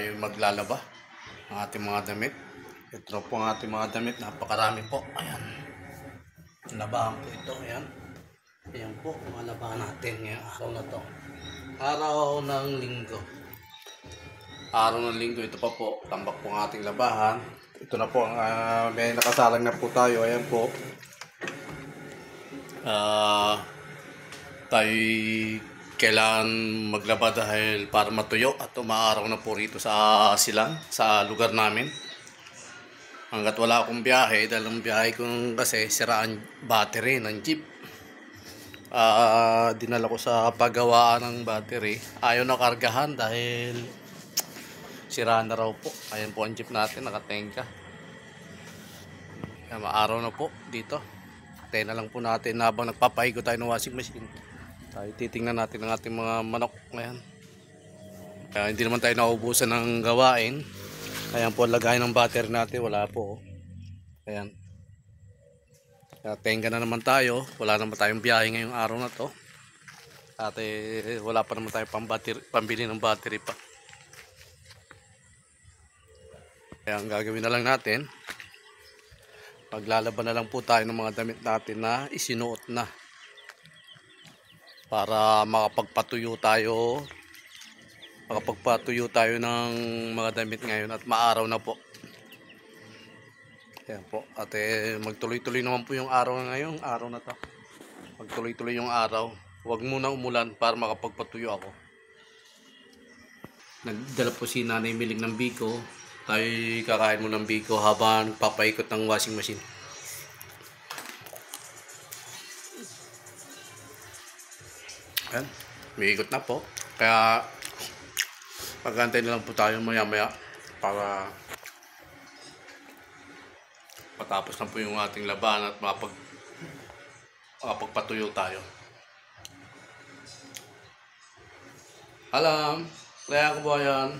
tayo maglalaba ng ating mga damit. Ito po ang ating mga damit, napakarami po. Ayan, labahan po ito. Ayan, ayan po, mga labahan natin ngayong araw na to. Araw ng linggo. Araw ng linggo, ito pa po, tambak po ang ating labahan. Ito na po, may nakasalang na po tayo. Ayan po. Tayo kailangan maglaba dahil para matuyo at umaaraw na po rito sa silang, sa lugar namin. Hanggat wala akong biyahe, dahil ang biyahe ko kasi siraan battery ng jeep. Dinala ko sa paggawaan ng battery. Ayaw na kargahan dahil siraan na raw po. Ayan po ang jeep natin, nakatengka. Maaraw na po dito. Tayo na lang po natin habang nagpapahigo tayo ng washing machine. Tayo titingnan natin ang ating mga manok ngayon. Hindi naman tayo naubusan ng gawain. Ayan po, lagay ng battery natin, wala po. Ayan. Tenga na naman tayo. Wala naman tayong biyahe ngayong araw na to. At wala pa naman tayo pambili ng battery pa. Kaya ang gagawin na lang natin, paglalaban na lang po tayo ng mga damit natin na isinuot na. Para makapagpatuyo tayo ng mga damit ngayon at maaraw na po. Ayan po. At magtuloy-tuloy naman po yung araw ngayon, araw na to. Magtuloy-tuloy yung araw. Huwag muna umulan para makapagpatuyo ako. Nagdala po si Nanay Miling ng biko. Tayo kakain mo ng biko habang papaikot ng washing machine. Ayan, may ikot na po. Kaya pag-antay na lang po tayo maya-maya para patapos na po yung ating laban at makapagpatuyo tayo. Alam, kaya ko ba yan?